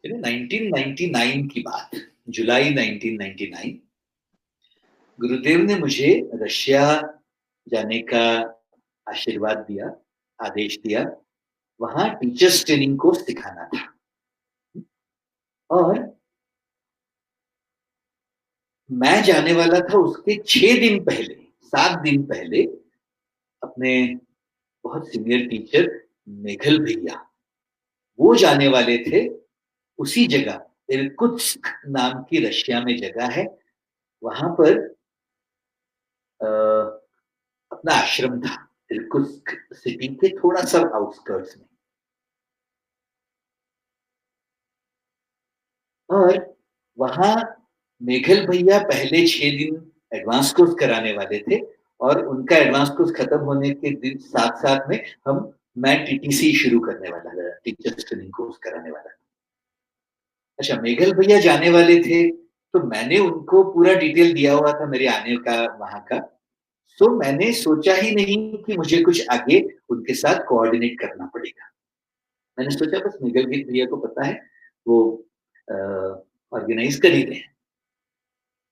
1999 की बात, जुलाई 1999, गुरुदेव ने मुझे रशिया जाने का आशीर्वाद दिया, आदेश दिया। वहाँ टीचर्स ट्रेनिंग कोर्स सिखाना था और मैं जाने वाला था उसके 6 दिन पहले, 7 दिन पहले अपने बहुत सीनियर टीचर मेघल भैया, वो जाने वाले थे उसी जगह, इर्कुत्स्क नाम की रशिया में जगह है, वहाँ पर अ, अपना आश्रम था, इर्कुत्स्क सिटी के थोड़ा-सा आउटस्कर्ट्स में। और वहाँ मेघल भैया पहले 6 दिन एडवांस कोर्स कराने वाले थे और उनका एडवांस कोर्स खत्म होने के दिन साथ-साथ में मैं टीटीसी शुरू करने वाला था, टीचर्स ट्रेनिंग कोर्स कराने वाला था। अच्छा, मेघल भैया जाने वाले थे, तो मैंने उनको पूरा डिटेल दिया हुआ था मेरे आने का वहाँ का। सो मैंने सोचा ही नहीं कि मुझे कुछ आगे उनके साथ कोऑर्डिनेट करना पड़ेगा। मैंने सोचा बस मेघल भैया को पता है, वो अ, ऑर्गेनाइज़ कर ही रहे हैं।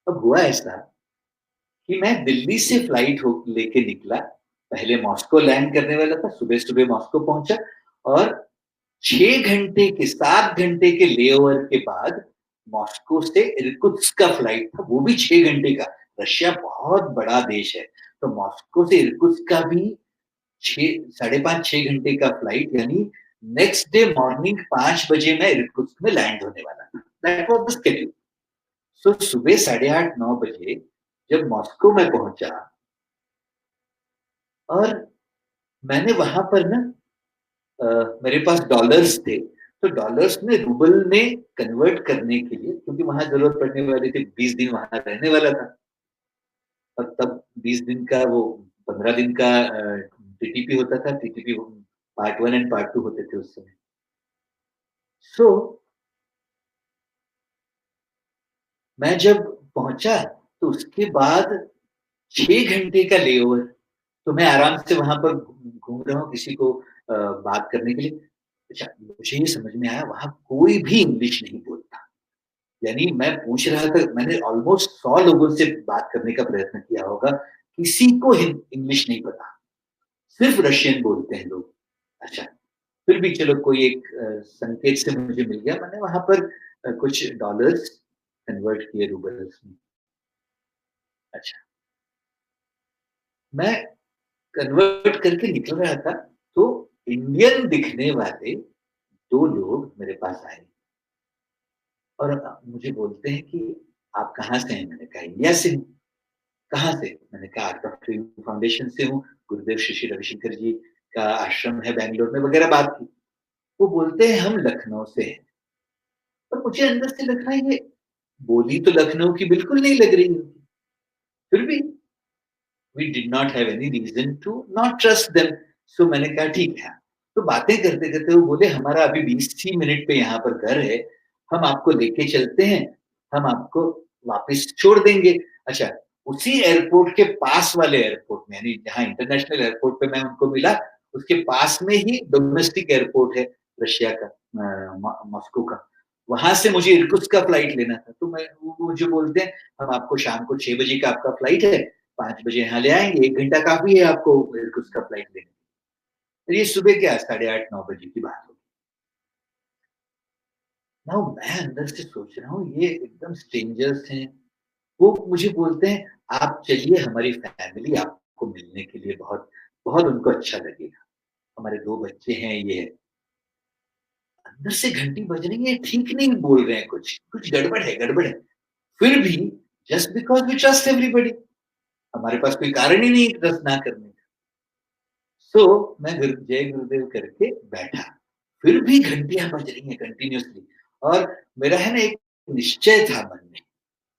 अब हुआ ऐसा कि मैं दिल्ली से फ्लाइट हो लेके निकला, पहले मॉस्को लैंड करने वाला था, सुबह-सुबह मॉस्को पहुँचा और 6 घंटे के 7 घंटे के लेओवर के बाद मॉस्को से इर्कुत्स्क का फ्लाइट था, वो भी 6 घंटे का। रशिया बहुत बड़ा देश है, तो मॉस्को से इर्कुत्स्क का भी 6 साढ़े 5-6 घंटे का फ्लाइट, यानी नेक्स्ट डे मॉर्निंग 5 बजे मैं इर्कुत्स्क में लैंड होने वाला था। That was the schedule. So सुबह साढ़े 8-9 बजे जब मॉस्को में पहुँचा और मैंने वहाँ पर ना मेरे पास डॉलर्स थे, तो डॉलर्स में रूबल में कन्वर्ट करने के लिए, क्योंकि वहाँ ज़रूरत पड़ने वाली थी, 20 दिन वहाँ रहने वाला था और तब 20 दिन का वो 15 दिन का टीटीपी होता था, टीटीपी पार्ट 1 एंड पार्ट 2 होते थे उस समय। सो मैं जब पहुँचा, तो उसके बाद 6 घंटे का लेओवर, तो मैं आराम से वहाँ पर घूम रहा हूँ किसी को बात करने के लिए। अच्छा, मुझे ये समझ में आया वहाँ कोई भी इंग्लिश नहीं बोलता। यानी मैं पूछ रहा था, मैंने ऑलमोस्ट 100 लोगों से बात करने का प्रयत्न किया होगा, किसी को इंग्लिश नहीं पता, सिर्फ रशियन बोलते हैं लोग। अच्छा, फिर भी चलो कोई एक संकेत से मुझे मिल गया, मैंने वहां पर कुछ डॉलर्स कन्वर्ट किए रूबल्स में। अच्छा, मैं कन्वर्ट करके निकल रहा था, तो इंडियन दिखने वाले 2 लोग मेरे पास आए और मुझे बोलते हैं कि आप कहाँ से हैं? मैंने कहा इंडिया से हूँ। कहाँ से? मैंने कहा आर्ट ऑफ लिविंग फाउंडेशन से हूँ, गुरुदेव श्री श्री रविशंकर जी का आश्रम है बैंगलोर में, वगैरह बात की। वो बोलते हैं हम लखनऊ से हैं। और मुझे अंदर से लग रहा है ये बोली तो लखनऊ की बिल्कुल नहीं लग रही है। फिर भी we did not have any reason to not trust them. So मैंने कहा ठीक है। तो बातें करते-करते वो बोले हमारा अभी 20 ही मिनट पे यहाँ पर घर है, हम आपको लेके चलते हैं, हम आपको वापस छोड़ देंगे। अच्छा, उसी एयरपोर्ट के पास वाले एयरपोर्ट में, यानी जहाँ इंटरनेशनल एयरपोर्ट पे मैं उनको मिला, उसके पास में ही डोमेस्टिक एयरपोर्ट है रशिया का, मॉस्को का। वहाँ से मुझे इर्कुत्स्क का फ्लाइट लेना था। तो वो मुझे बोलते हैं हम आपको शाम को 6 बजे का आपका फ्लाइट है, 5 बजे यहाँ ले आएँगे, 1 घंटा काफ़ी है आपको इर्कुत्स्क का फ्लाइट लेने। तो ये सुबह क्या साढ़े 8-9 बजे की बात होगी। नाउ मैं अंदर से सोच रहा हूँ ये एकदम स्ट्रेंजर्स हैं। वो मुझे बोलते हैं आप चलिए, हमारी फैमिली आपको मिलने के लिए बहुत बहुत उनको अच्छा लगेगा। हमारे 2 बच्चे हैं, ये है। अंदर से घंटी बज रही है, ठीक नहीं बोल रहे हैं कुछ, कुछ गड़बड़ है, गड़बड़ है। फिर भी just because we trust everybody, हमारे पास कोई कारण ही नहीं ट्रस्ट ना करने का। सो मैं जय गुरुदेव करके बैठा। फिर भी घंटियाँ बज रही हैं कंटिन्यूअसली और मेरा है ना एक निश्चय था मन में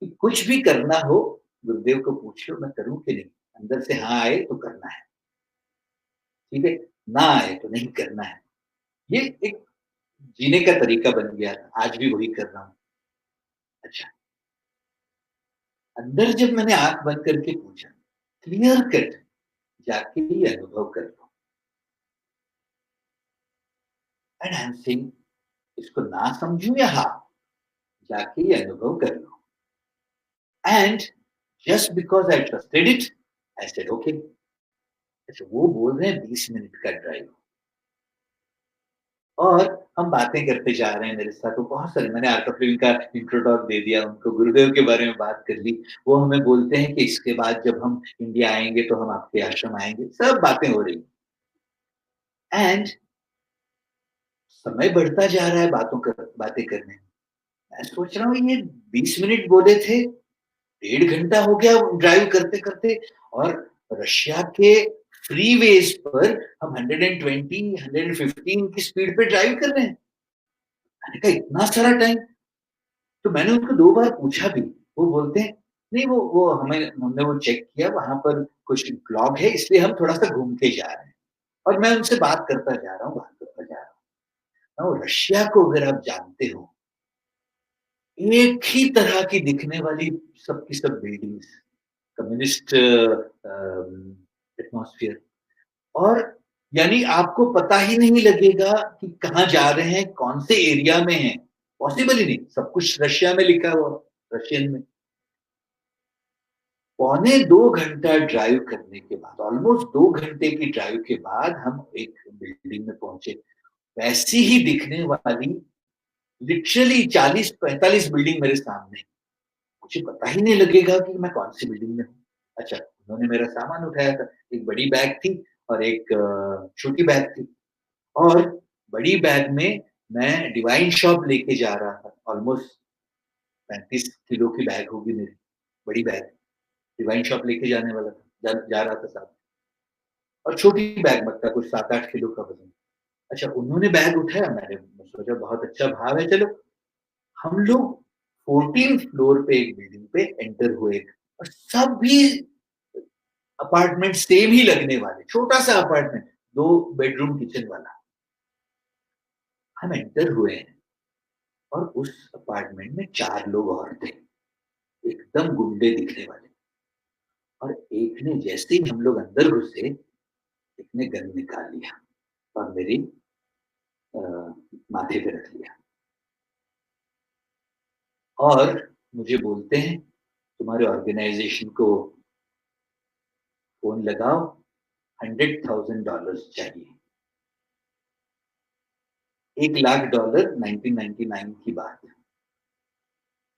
कि कुछ भी करना हो, गुरुदेव को पूछ लो मैं करूँ कि नहीं? अंदर से हाँ आए तो करना है, ठीक है? ना आए तो नहीं करना है। ये एक जीने का तरीका बन गया था, आज भी वही कर रहा हूँ। अच्छा, अंदर जब मैंने आँख बंद करके पूछा, क्लियर कट जाके ही अनुभव कर लो। एंड आई एम सेइंग इसको ना समझूँ या हाँ, जाके ये अनुभव कर लो। And just because I trusted it, I said okay. अच्छा वो बोल रहे हैं 20 मिनट का ड्राइव और हम बातें करते जा रहे हैं मेरे साथ, तो बहुत सारे मैंने आर्ट ऑफ लिविंग का इंट्रो टॉक दे दिया उनको, गुरुदेव के बारे में बात कर ली। वो हमें बोलते हैं कि इसके बाद जब हम इंडिया आएँगे तो हम आपके आश्रम आएँगे, सब बातें हो रही हैं। एंड समय बढ़ता जा रहा है बातें करने में। मैं सोच रहा हूँ ये 20 मिनट बोले थे, 1.5 घंटा हो गया ड्राइव करते-करते और रशिया के फ्रीवेज़ पर हम 120, 115 की स्पीड पे ड्राइव कर रहे हैं। मैंने कहा इतना सारा टाइम? तो मैंने उनको 2 बार पूछा भी। वो बोलते हैं, "नहीं वो हमने वो चेक किया वहाँ पर कुछ ब्लॉक है इसलिए हम थोड़ा-सा घूम के जा रहे हैं।" और मैं उनसे बात करता जा रहा हूँ, बात करता जा रहा हूँ। और रशिया को अगर आप जानते हो, एक ही तरह की दिखने वाली सब की सब बिल्डिंग्स, कम्युनिस्ट एटमॉस्फियर और यानी आपको पता ही नहीं लगेगा कि कहाँ जा रहे हैं, कौन से एरिया में हैं। पॉसिबल ही नहीं, सब कुछ रशिया में लिखा हुआ, रशियन में। पौने 2 घंटा ड्राइव करने के बाद, ऑलमोस्ट 2 घंटे की ड्राइव के बाद हम एक बिल्डिंग में पहुँचे। वैसी ही दिखने वाली लिटरली 40-45 बिल्डिंग मेरे सामने। मुझे पता ही नहीं लगेगा कि मैं कौन-सी बिल्डिंग में हूँ। अच्छा, उन्होंने मेरा सामान उठाया था। एक बड़ी बैग थी और एक छोटी बैग थी और बड़ी बैग में मैं डिवाइन शॉप लेके जा रहा था। ऑलमोस्ट 35 किलो की बैग होगी मेरी, बड़ी बैग। डिवाइन शॉप लेके जाने वाला था, जा रहा था साथ में और छोटी बैग मतलब कुछ 7-8 किलो का वज़न। अच्छा, उन्होंने बैग उठाया, मैंने सोचा बहुत अच्छा भाव है चलो। हम लोग 14th फ्लोर पे एक बिल्डिंग पे एंटर हुए और सभी अपार्टमेंट सेम ही लगने वाले, छोटा-सा अपार्टमेंट, 2 बेडरूम किचन वाला। हम एंटर हुए हैं और उस अपार्टमेंट में 4 लोग और थे, एकदम गुंडे दिखने वाले और एक ने जैसे ही हम लोग अंदर घुसे, एक ने गन निकाल लिया और मेरी अ, माथे पे रख लिया और मुझे बोलते हैं, "तुम्हारे ऑर्गनाइज़ेशन को फ़ोन लगाओ, $100,000 चाहिए।" $1,00,000 1999 की बात है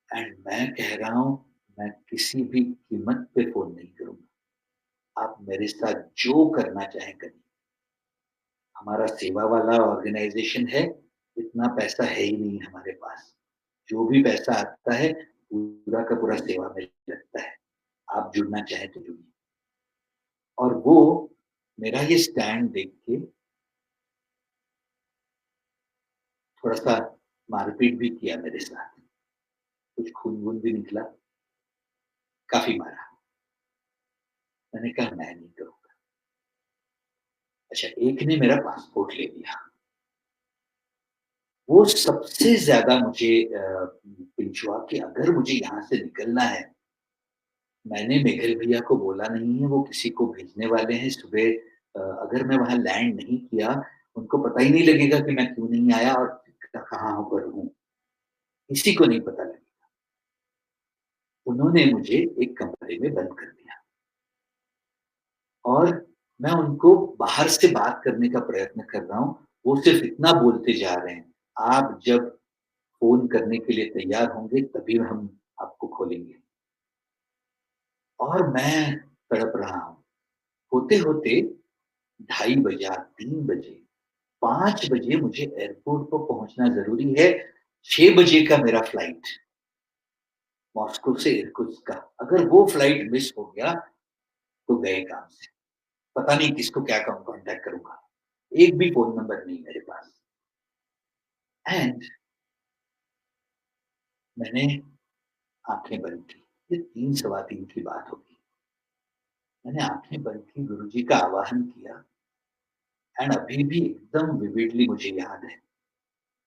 एंड मैं कह रहा हूँ, मैं किसी भी कीमत पे फ़ोन नहीं करूँगा। आप मेरे साथ जो करना चाहें करिए। हमारा सेवा वाला ऑर्गनाइज़ेशन है, इतना पैसा है ही नहीं हमारे पास। जो भी पैसा आता है, पूरा का पूरा सेवा में लगता है। आप जुड़ना चाहें तो जुड़िए। और वो मेरा ये स्टैंड देख के थोड़ा-सा मारपीट भी किया मेरे साथ। कुछ खून-वून भी निकला, काफ़ी मारा। मैंने कहा मैं नहीं करूँगा। अच्छा, एक ने मेरा पासपोर्ट ले लिया। वो सबसे ज़्यादा मुझे पिंच हुआ कि अगर मुझे यहाँ से निकलना है, मैंने मेघल भैया को बोला नहीं है, वो किसी को भेजने वाले हैं सुबह। अगर मैं वहाँ लैंड नहीं किया, उनको पता ही नहीं लगेगा कि मैं क्यों नहीं आया और कहाँ पर हूँ, किसी को नहीं पता लगेगा। उन्होंने मुझे एक कमरे में बंद कर दिया और मैं उनको बाहर से बात करने का प्रयत्न कर रहा हूँ, वो सिर्फ़ इतना बोलते जा रहे हैं, "आप जब फ़ोन करने के लिए तैयार होंगे, तभी हम आपको खोलेंगे।" और मैं तड़प रहा हूँ। होते-होते ढाई बजा, 3 बजे, 5 बजे मुझे एयरपोर्ट को पहुँचना ज़रूरी है, 6 बजे का मेरा फ्लाइट, मॉस्को से इरकुत्स्क का। अगर वो फ्लाइट मिस हो गया, तो गए काम से। पता नहीं किसको क्या कॉन्टैक्ट करूँगा। एक भी फ़ोन नंबर नहीं मेरे पास। एंड मैंने आँखें बंद की। ये 3 सवा 3 की बात होगी। मैंने आँखें बंद की, गुरुजी का आवाहन किया एंड अभी भी एकदम विविडली मुझे याद है,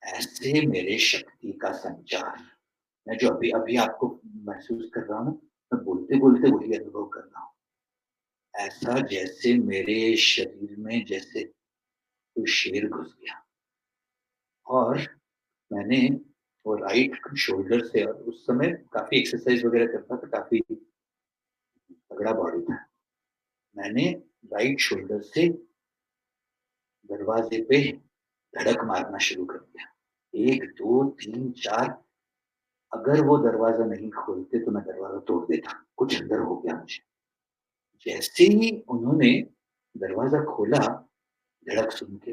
ऐसे मेरे शक्ति का संचार। मैं जो अभी-अभी आपको महसूस कर रहा हूँ, मैं बोलते-बोलते वही अनुभव कर रहा हूँ। ऐसा जैसे मेरे शरीर में जैसे कोई शेर घुस गया और मैंने वो राइट शोल्डर से, और उस समय काफ़ी एक्सरसाइज़ वग़ैरह करता था, काफ़ी तगड़ा बॉडी था। मैंने राइट शोल्डर से दरवाज़े पे धड़क मारना शुरू कर दिया। 1, 2, 3, 4, अगर वो दरवाज़ा नहीं खोलते तो मैं दरवाज़ा तोड़ देता। कुछ अंदर हो गया मुझे। जैसे ही उन्होंने दरवाज़ा खोला, धड़क सुन के,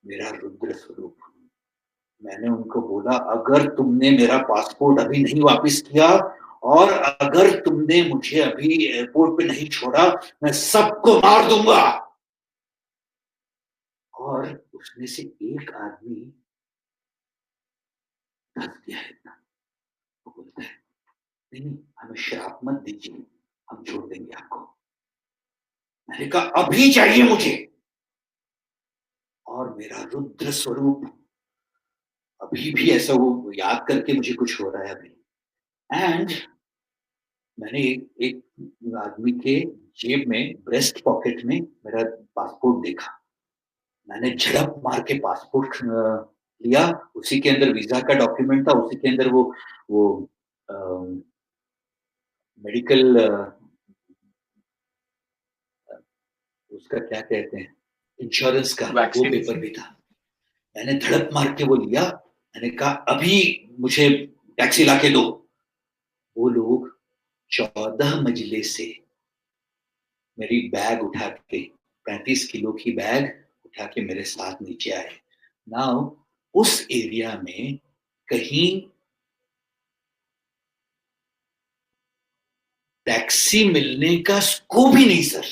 मेरा रुद्र स्वरूप, मैंने उनको बोला, अगर तुमने मेरा पासपोर्ट अभी नहीं वापस किया और अगर तुमने मुझे अभी एयरपोर्ट पे नहीं छोड़ा, मैं सबको मार दूँगा। और उसमें से एक आदमी हँस दिया एकदम। वो बोलता है, नहीं, नहीं, हमें श्राप मत दीजिए, हम छोड़ देंगे आपको। मैंने कहा, अभी चाहिए मुझे। और मेरा रुद्र स्वरूप, अभी भी ऐसा वो याद करके मुझे कुछ हो रहा है अभी। एंड मैंने एक एक आदमी के जेब में, ब्रेस्ट पॉकेट में मेरा पासपोर्ट देखा। मैंने झड़प मार के पासपोर्ट लिया, उसी के अंदर वीज़ा का डॉक्यूमेंट था, उसी के अंदर वो अ, मेडिकल उसका क्या कहते हैं, इंश्योरेंस का वो पेपर वैक्सीनेशन। भी था। मैंने धड़प मार के वो लिया, मैंने कहा, अभी मुझे टैक्सी लाके दो। वो लोग 14 मंजिले से मेरी बैग उठा के, 35 किलो की बैग उठा के मेरे साथ नीचे आए। नाउ उस एरिया में कहीं टैक्सी मिलने का स्कोप ही नहीं सर।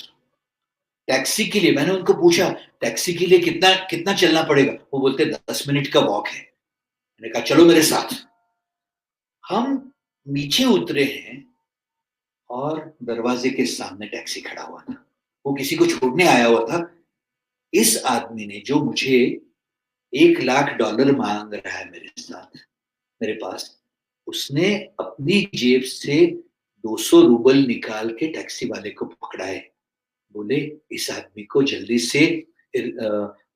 टैक्सी के लिए मैंने उनको पूछा, टैक्सी के लिए कितना कितना चलना पड़ेगा? वो बोलते 10 मिनट का वॉक है। मैंने कहा, चलो मेरे साथ। हम नीचे उतरे हैं और दरवाजे के सामने टैक्सी खड़ा हुआ था। वो किसी को छोड़ने आया हुआ था। इस आदमी ने, जो मुझे $1,00,000 मांग रहा है मेरे साथ, मेरे पास, उसने अपनी जेब से 200 रूबल निकाल के टैक्सी वाले को पकड़ा है। बोले, इस आदमी को जल्दी से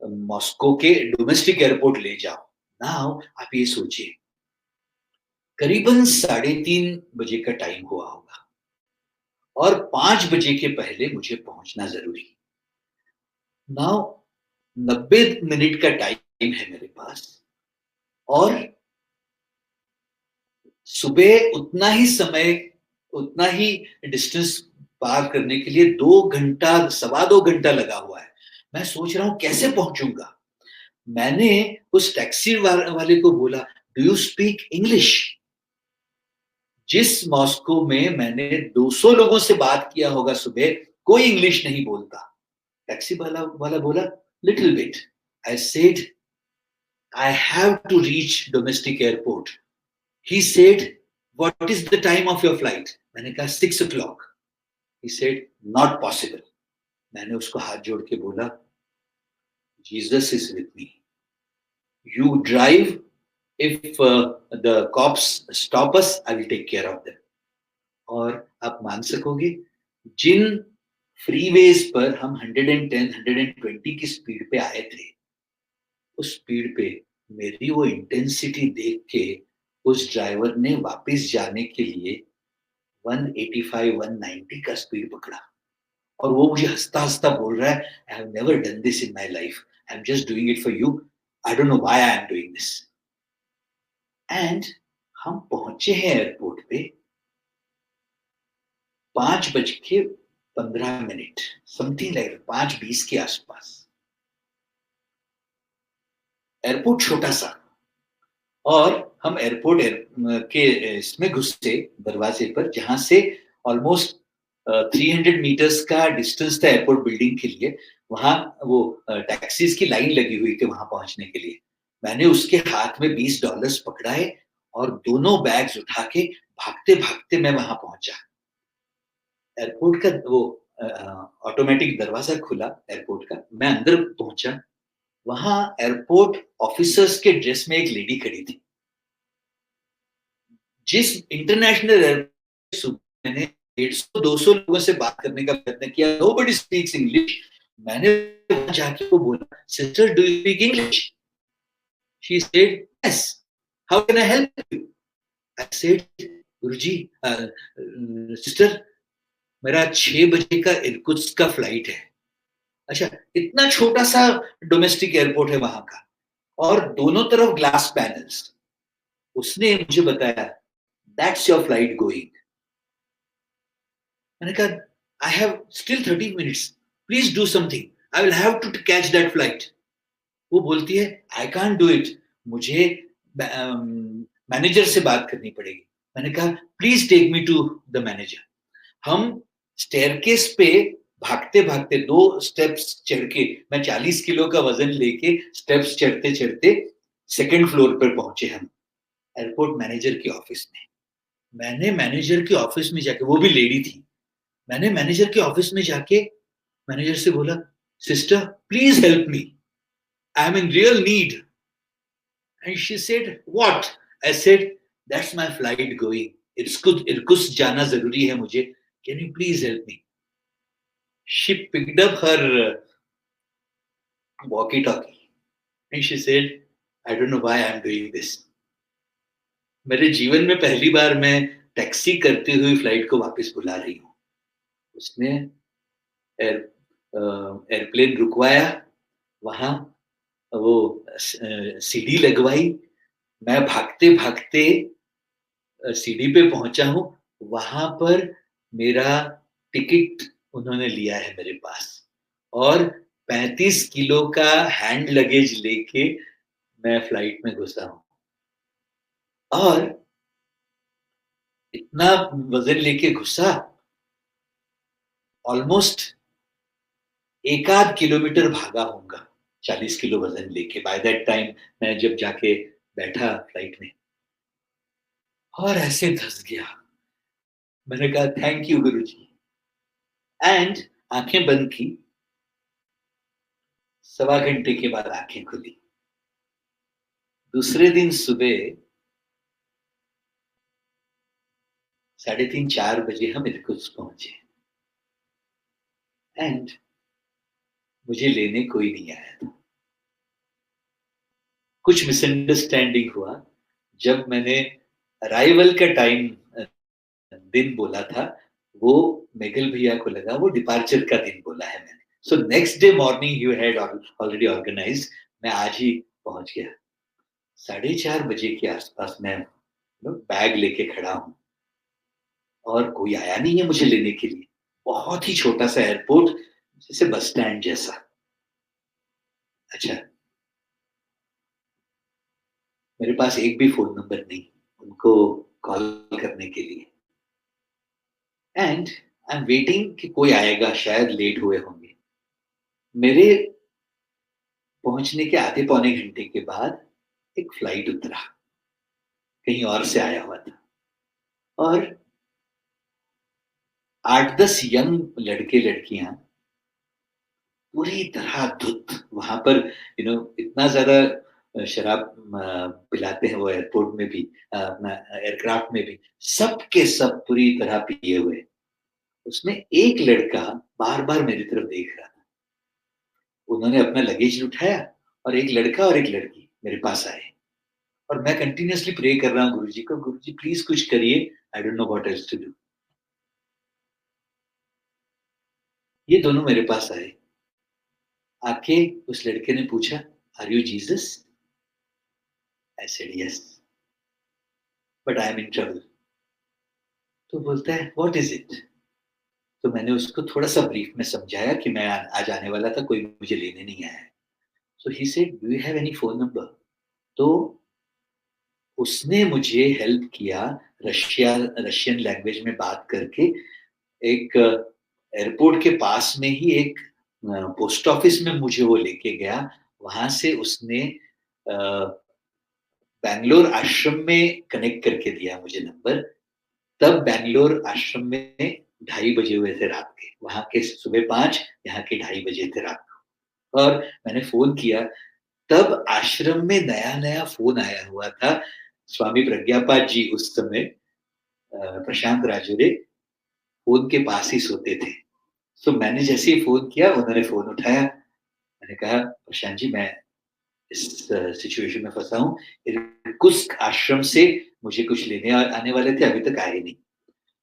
मॉस्को के डोमेस्टिक एयरपोर्ट ले जाओ। नाउ आप ये सोचिए, करीबन 3:30 बजे का टाइम हुआ होगा और 5 बजे के पहले मुझे पहुंचना जरूरी। नाउ 90 मिनट का टाइम है मेरे पास, और सुबह उतना ही समय, उतना ही डिस्टेंस पार करने के लिए 2 घंटा, 2.25 घंटा लगा हुआ है। मैं सोच रहा हूं कैसे पहुंचूंगा। मैंने उस टैक्सी वाले को बोला, डू यू स्पीक इंग्लिश? जिस मॉस्को में मैंने 200 लोगों से बात किया होगा सुबह, कोई इंग्लिश नहीं बोलता। टैक्सी वाला बोला, little bit. I said, I have to reach domestic airport. He said, what is the time of your flight? मैंने कहा 6 o'clock। He said, not possible. मैंने उसको हाथ जोड़ के बोला, Jesus is with me, you drive, if the cops stop us, I will take care of them। और आप मान सकोगे, जिन फ्रीवेज पर हम 110, 120 की स्पीड पे आए थे, उस स्पीड पे मेरी वो इंटेंसिटी देख के उस ड्राइवर ने वापस जाने के लिए 185, 190 का स्पीड पकड़ा। और वो मुझे हंसता हंसता बोल रहा है, I have never done this in my life, I am just doing it for you, I don't know why I am doing this. And हम पहुंचे हैं एयरपोर्ट पे 5:15, समथिंग लाइक 5:20 के आसपास। एयरपोर्ट छोटा सा, और हम एयरपोर्ट के इसमें घुसे, दरवाजे पर, जहां से ऑलमोस्ट 300 मीटर्स का डिस्टेंस था एयरपोर्ट बिल्डिंग के लिए। वहां वो टैक्सीज की लाइन लगी हुई थी वहां पहुंचने के लिए। मैंने उसके हाथ में $20 पकड़ाए और दोनों बैग्स उठा के भागते भागते मैं वहां पहुंचा। एयरपोर्ट का वो ऑटोमेटिक दरवाजा खुला एयरपोर्ट का, मैं अंदर पहुंचा। वहां एयरपोर्ट ऑफिसर्स के ड्रेस में एक लेडी खड़ी थी। जिस इंटरनेशनल एयरपोर्ट, मैंने 150-200 लोगों से बात करने का प्रयत्न किया, नोबडी स्पीक्स इंग्लिश। मैंने वहां जाके वो बोला, sister do you speak English? She said, yes. How can I help you? I said, Guruji, sister, मेरा 6 बजे का इरकुत्स्क का फ्लाइट है. अच्छा, इतना छोटा सा डोमेस्टिक एयरपोर्ट है वहां का, और दोनों तरफ ग्लास पैनल्स. उसने मुझे बताया, दैट्स योर फ्लाइट गोइंग. मैंने कहा, I have still 30 minutes, please do something, I will have to catch that flight. वो बोलती है, आई कांट डू इट, मुझे मैनेजर से बात करनी पड़ेगी. मैंने कहा, please take me to the manager. हम स्टेयरकेस पे भागते भागते 2 स्टेप्स चढ़ के, मैं 40 किलो का वजन लेके स्टेप्स चढ़ते चढ़ते सेकंड फ्लोर पर पहुंचे हम, एयरपोर्ट मैनेजर के ऑफिस में. मैंने मैनेजर के ऑफिस में जाके, वो भी लेडी थी, मैंने मैनेजर के ऑफिस में जाके मैनेजर से बोला, sister please help me, I am in real need. And she said, what? I said, that's my flight going, Irkutsk जाना जरूरी है मुझे, can you please help me? She picked up her walkie-talkie and she said, I don't know why I'm doing this. मेरे जीवन में पहली बार मैं taxi करते हुए फ्लाइट को वापस बुला रही हूँ. उसने एयर एयरप्लेन रुकवाया, वहां वो सीढ़ी लगवाई, मैं भागते भागते सीढ़ी पे पहुंचा हूँ. वहां पर मेरा टिकट उन्होंने लिया है मेरे पास, और 35 किलो का हैंड लगेज लेके मैं फ्लाइट में घुसा हूँ. और इतना वजन लेके घुसा, ऑलमोस्ट 1 आध किलोमीटर भागा होऊंगा 40 किलो वजन लेके. बाय दैट टाइम मैं जब जाके बैठा फ्लाइट में, और ऐसे धस गया. मैंने कहा, थैंक यू गुरुजी, एंड आंखें बंद की. 1.25 घंटे के बाद आंखें खुली. दूसरे दिन सुबह 3:30-4 बजे हम इरकुत्स्क पहुंचे, एंड मुझे लेने कोई नहीं आया था. कुछ मिसअंडरस्टैंडिंग हुआ. जब मैंने अराइवल का टाइम दिन बोला था, वो मेघल भैया को लगा वो डिपार्चर का दिन बोला है मैंने. So next day morning you had already organised, मैं आज ही पहुंच गया. 4:30 बजे के आसपास मैं बैग लेके खड़ा हूं, और कोई आया नहीं है मुझे लेने के लिए. बहुत ही छोटा सा एयरपोर्ट, जैसे बस स्टैंड जैसा. अच्छा, मेरे पास एक भी फोन नंबर नहीं उनको कॉल करने के लिए. एंड आई एम वेटिंग कि कोई आएगा, शायद लेट हुए होंगे. मेरे पहुंचने के आधे पौने घंटे के बाद एक फ्लाइट उतरा, कहीं और से आया हुआ था, और 8-10 यंग लड़के लड़कियां पूरी तरह धुत. वहां पर इतना ज्यादा शराब पिलाते हैं वो एयरपोर्ट में भी, अपना एयरक्राफ्ट में भी, सब के सब पूरी तरह पिए हुए. उसमें एक लड़का बार बार मेरी तरफ देख रहा था. उन्होंने अपना लगेज उठाया, और एक लड़का और एक लड़की मेरे पास आए, और मैं कंटिन्यूअसली प्रे कर रहा हूँ गुरुजी को, गुरुजी प्लीज कुछ करिए, I don't know what else to do. ये दोनों मेरे पास आए. आके उस लड़के ने पूछा, are you Jesus? I said yes, but I am in trouble. तो बोलता है, व्हाट इज इट? तो मैंने उसको थोड़ा सा ब्रीफ में समझाया कि मैं आज आने वाला था, कोई मुझे लेने नहीं आया है. So he said, do you have any phone number? तो उसने मुझे हेल्प किया, रशियन लैंग्वेज में बात करके. एक एयरपोर्ट के पास में ही एक पोस्ट ऑफिस में मुझे वो लेके गया. वहां से उसने बैंगलोर आश्रम में कनेक्ट करके दिया मुझे नंबर. तब बैंगलोर आश्रम में 2:30 बजे हुए थे रात के, वहां के सुबह 5, यहाँ के 2:30 बजे थे रात को. और मैंने फोन किया, तब आश्रम में नया नया फोन आया हुआ था. स्वामी प्रज्ञापाद जी उस समय, प्रशांत राजूरे फोन के पास ही सोते थे. तो मैंने जैसे ही फोन किया, उन्होंने फोन उठाया. मैंने कहा, प्रशांत जी, मैं इस सिचुएशन में फँसा हूँ। इरकुत्स्क आश्रम से मुझे कुछ लेने आने वाले थे, अभी तक आए नहीं।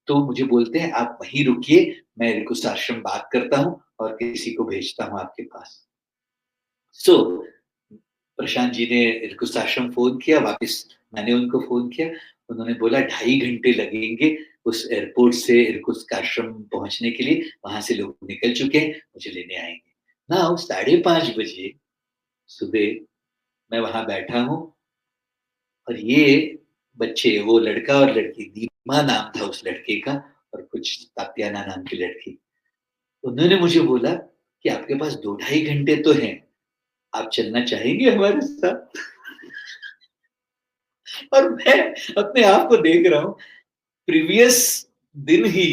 तो मुझे बोलते हैं, "आप वहीं रुकिए, मैं इरकुत्स्क आश्रम बात करता हूँ और किसी को भेजता हूँ आपके पास।" सो प्रशांत जी ने इरकुत्स्क आश्रम फ़ोन किया, वापस मैंने उनको फ़ोन किया। उन्होंने बोला 2.5 घंटे लगेंगे उस एयरपोर्ट से इरकुत्स्क आश्रम पहुँचने के लिए, वहाँ से लोग निकल चुके हैं, मुझे लेने आएँगे। नाउ 5:30 बजे सुबह मैं वहाँ बैठा हूँ और ये बच्चे, वो लड़का और लड़की, दीपा नाम था उस लड़के का और कुछ तात्याना नाम की लड़की। उन्होंने मुझे बोला कि आपके पास 2 ढाई घंटे तो हैं, आप चलना चाहेंगे हमारे साथ? और मैं अपने आप को देख रहा हूँ, प्रीवियस दिन ही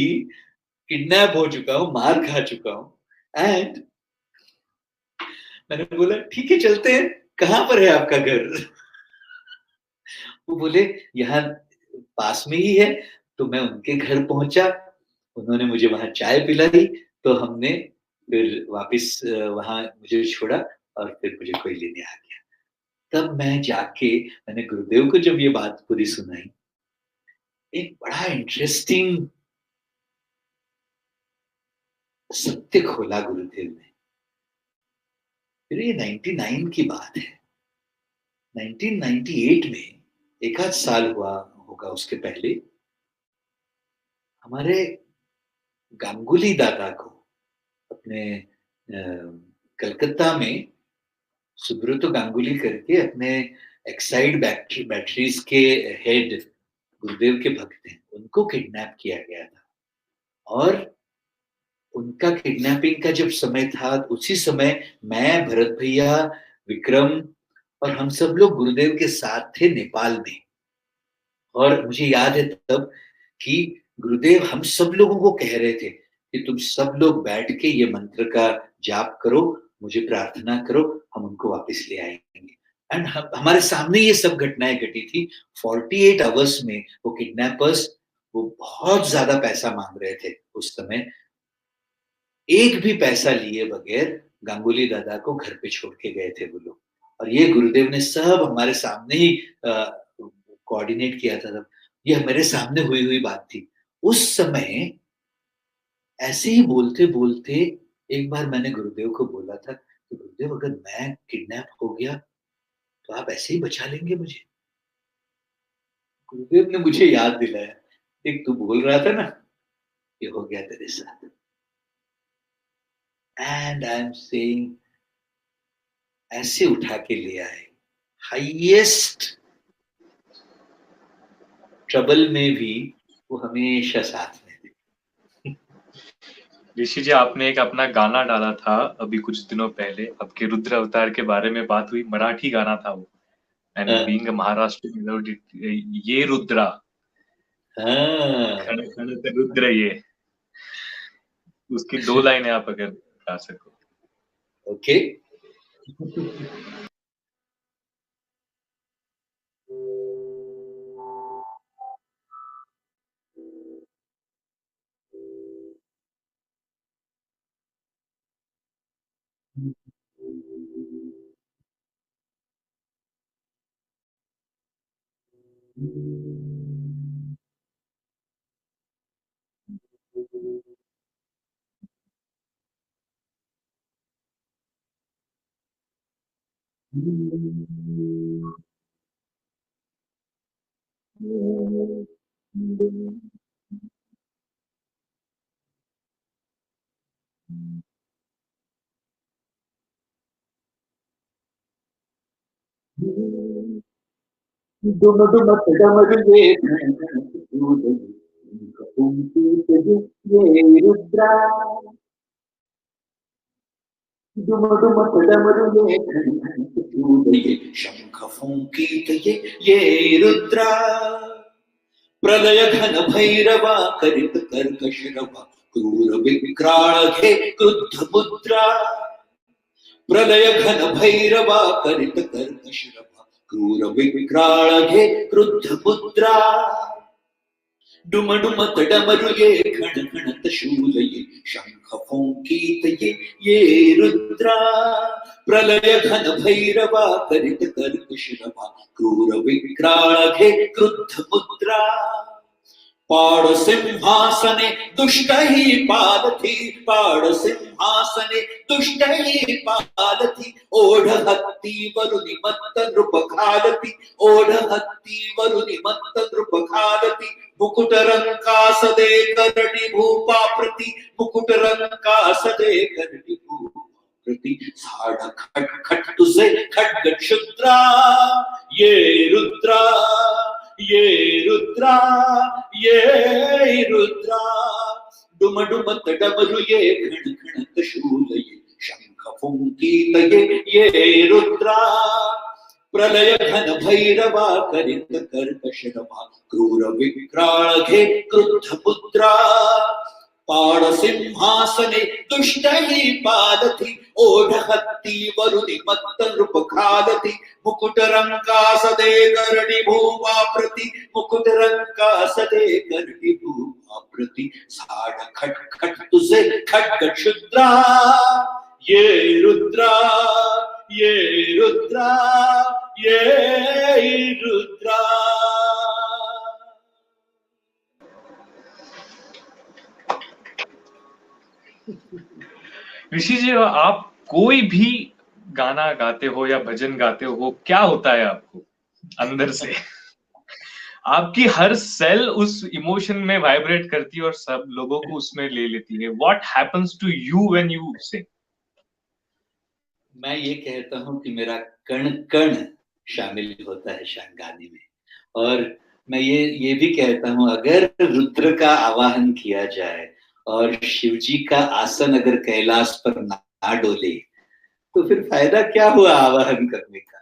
किडनैप हो चुका हूँ, मार खा चुका हूँ एंड मैंने बोला ठीक है चलते हैं, कहाँ पर है आपका घर? वो बोले यहाँ पास में ही है, तो मैं उनके घर पहुँचा, उन्होंने मुझे वहाँ चाय पिलाई, तो हमने फिर वापस वहाँ मुझे छोड़ा और फिर मुझे कोई लेने आ गया। तब मैं जाके मैंने गुरुदेव को जब ये बात पूरी सुनाई, एक बड़ा इंटरेस्टिंग सत्य खोला गुरुदेव ने। फिर ये 99 की बात है। 1998 में, 1 आध साल हुआ होगा उसके पहले, हमारे गांगुली दादा को अपने कलकत्ता में सुब्रतो गांगुली करके अपने एक्साइड बैटरीज के हेड गुरुदेव के भक्त हैं, उनको किडनैप किया गया था और उनका किडनैपिंग का जब समय था, उसी समय मैं, भरत भैया, विक्रम और हम सब लोग गुरुदेव के साथ थे नेपाल में। और मुझे याद है तब कि गुरुदेव हम सब लोगों को कह रहे थे कि तुम सब लोग बैठ के ये मंत्र का जाप करो, मुझे प्रार्थना करो, हम उनको वापस ले आएँगे। एंड हमारे सामने ये सब घटनाएँ घटी थी। 48 आवर्स में वो किडनैपर्स, वो बहुत ज़्यादा पैसा माँग रहे थे उस समय। एक भी पैसा लिए बगैर गांगुली दादा को घर पे छोड़ के गए थे वो लोग। और ये गुरुदेव ने सब हमारे सामने ही कोऑर्डिनेट किया था तब। ये मेरे सामने हुई हुई बात थी। उस समय ऐसे ही बोलते-बोलते एक बार मैंने गुरुदेव को बोला था कि गुरुदेव अगर मैं किडनैप हो गया, तो आप ऐसे ही बचा लेंगे मुझे? गुरुदेव ने मुझे याद दिलाया, "देख तू बोल रहा था ना, ये हो गया तेरे साथ।" एंड आई एम सेइंग ऐसे उठा के ले आए। हाईएस्ट ट्रबल में भी वो हमेशा साथ में थे। ऋषि जी, आपने एक अपना गाना डाला था अभी कुछ दिनों पहले, आपके रुद्र अवतार के बारे में बात हुई, मराठी गाना था वो। एंड हाँ, बीइंग अ महाराष्ट्र मेलोडी, ये रुद्रा, हाँ, खण खण ते रुद्र ये, उसकी 2 लाइनें आप अगर गा सको। ओके। डुम डुमक डमर ये ये रुद्रा, डुम डुमक डमर ये शंख फूंकी ये रुद्रा, प्रलय घन भैरवा करित कर्कश रवा, क्रूर विक्राळ घे क्रुद्ध मुद्रा, प्रलय घन भैरवा करित कर्कश रवा, क्रूर विक्राळ घे क्रुद्ध मुद्रा, डुम डुमत डमरु ये घण घणत शूल ये शंख फुंकीत ये रुद्रा प्रलय घन भैरवा करित कर्कशरभा क्रूर विक्राळे क्रुद्ध मुद्रा पाड़ सिंहासने दुष्ट ही पालथी पाड़ सिंहासने दुष्ट ही पालथी ओढ़ हत्ती वरुनि मत्त नृप खालती ओढ़ हत्ती वरुनि मत्त नृप खालती मुकुट रंका सदे करणी भूपा प्रति मुकुट रंका सदे करणी भूपा प्रति साढ़ खट खट तुझे खड्ग क्षुद्रा ये रुद्रा ये रुद्रा ये रुद्रा डुम डुमत डमरु ये घण घणत शूल ये शंख फुंकीत ये रुद्रा प्रलय घन भैरवा करित कर्कशरभा क्रूर विक्राळे क्रुद्ध मुद्रा पाड़ सिंहासने दुष्ट ही पालथी ओढ़ हत्ती वरुनि मत्त नृप खालती मुकुट रंका सदे करणी भूमा प्रति मुकुट रंका सदे करणी भूमा प्रति साढ़ खट खट तुझे खड्ग क्षुद्रा ये रुद्रा ये रुद्रा ये रुद्रा। ऋषि जी, आप कोई भी गाना गाते हो या भजन गाते हो, क्या होता है आपको अंदर से? आपकी हर सेल उस इमोशन में वाइब्रेट करती है और सब लोगों को उसमें ले लेती है। What happens to you when you sing? मैं ये कहता हूं कि मेरा कण कण शामिल होता है गाने में, और मैं ये भी कहता हूं अगर रुद्र का आवाहन किया जाए और शिव जी का आसन अगर कैलाश पर ना डोले तो फिर फायदा क्या हुआ आवाहन करने का।